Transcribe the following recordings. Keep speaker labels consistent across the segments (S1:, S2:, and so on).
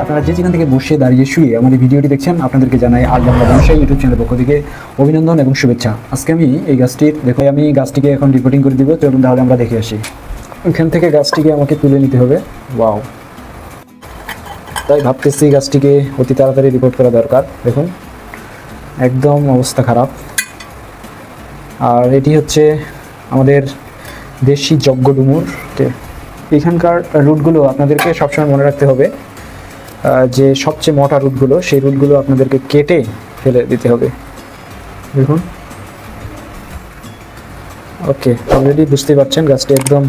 S1: আপনারা যে যেখান থেকে বসে দাঁড়িয়ে শুয়ে আমার এই ভিডিওটি দেখছেন আপনাদেরকে জানাই আজ বাংলা বনসাই ইউটিউব চ্যানেলের পক্ষ থেকে অভিনন্দন এবং শুভেচ্ছা। আজকে আমি এই গাছটির আমি গাছটিকে এখন রিপোর্টিং করে দিব। চলুন তাহলে আমরা দেখে আসি। এখান থেকে গাছটিকে আমাকে তুলে নিতে হবে। ওয়াও, তাই ভাবতেছি গাছটিকে অতি তাড়াতাড়ি রিপোর্ট করা দরকার। দেখুন একদম অবস্থা খারাপ। আর এটি হচ্ছে আমাদের দেশি যজ্ঞ ডুমুর। এখানকার রুটগুলো আপনাদেরকে সবসময় মনে রাখতে হবে যে সবচেয়ে মোটা রুটগুলো, সেই রুটগুলো আপনাদেরকে কেটে ফেলে দিতে হবে। দেখুন, ওকে, অলরেডি বুঝতে পারছেন গাছটি একদম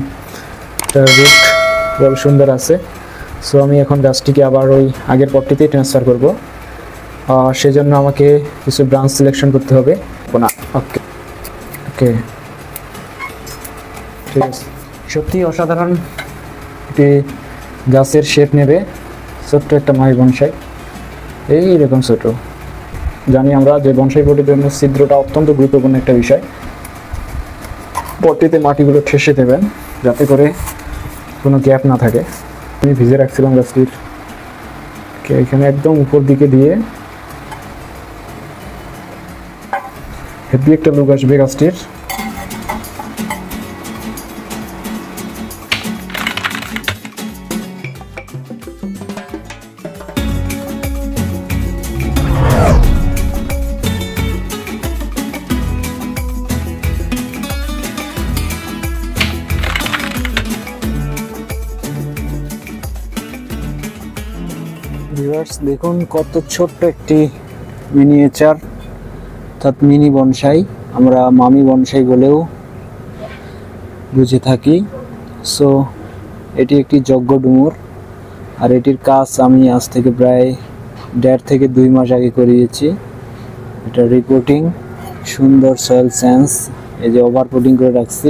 S1: রুট খুব সুন্দর আছে। সো আমি এখন গাছটিকে আবার ওই আগের পটটিতে ট্রান্সফার করব। সেজন্য আমাকে কিছু ব্রাঞ্চ সিলেকশন করতে হবে। না, ওকে ওকে, ঠিক আছে। সত্যি অসাধারণ একটি গাছের শেপ নেবে ছোট্ট একটা মাই বনসাই, এইরকম ছোট। জানি আমরা যে বনসাই পটের জন্য ছিদ্রটা অত্যন্ত গুরুত্বপূর্ণ একটা বিষয়। পটটিতে মাটিগুলো ঠেসে দেবেন যাতে করে কোনো গ্যাপ না থাকে। আমি ভিজে রাখছিলাম গাছটির এখানে একদম উপর দিকে দিয়ে হেভি একটা লুক আসবে গাছটির। ভিউয়ার্স দেখুন কত ছোট্ট একটি মিনিয়েচার, অর্থাৎ মিনি বনসাই, আমরা মামি বনসাই বলেও বুঝে থাকি। সো এটি একটি যজ্ঞ ডুমুর, আর এটির কাজ আমি আজ থেকে প্রায় 1.5 থেকে 2 মাস আগে করিয়েছি। এটা রিপোর্টিং, সুন্দর সয়েল সেন্স, এই যে ওভার পোটিং করে রাখছি।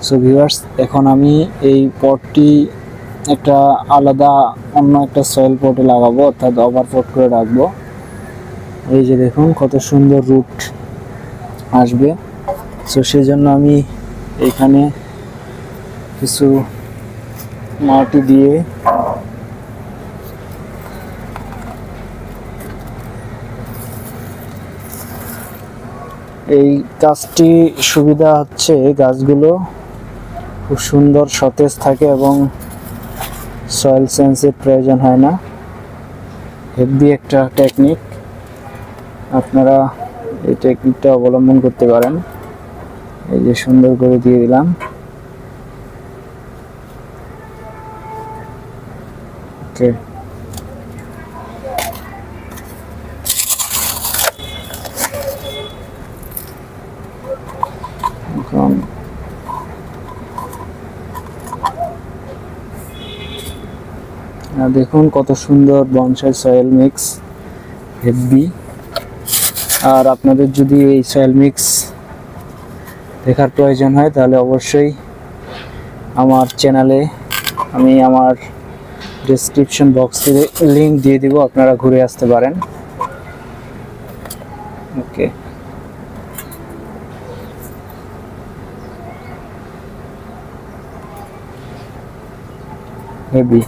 S1: সো ভিউয়ার্স এখন আমি এই পটটি একটা আলাদা অন্য একটা সয়েল পটে লাগাবো, অর্থাৎ ওভার পোট করে রাখবো। এই যে দেখুন কত সুন্দর রুট আসবে। সো সেই জন্য আমি এখানে কিছু মাটি দিয়ে এই গাছটি সুবিধা হচ্ছে গাছগুলো খুব সুন্দর সতেজ থাকে এবং সয়েল সেন্সের প্রয়োজন হয় না। হেভি একটা টেকনিক, আপনারা এই টেকনিকটা অবলম্বন করতে পারেন। এই যে সুন্দর করে দিয়ে দিলাম। ওকে, দেখুন কত সুন্দর বনসাই সয়েল মিক্স, হেভি। আর আপনাদের যদি এই সয়েল মিক্স দেখার প্রয়োজন হয় তাহলে অবশ্যই আমার চ্যানেলে আমি আমার ডেসক্রিপশন বক্সে লিংক দিয়ে দিব, আপনারা ঘুরে আসতে পারেন। ওকে, হেভি।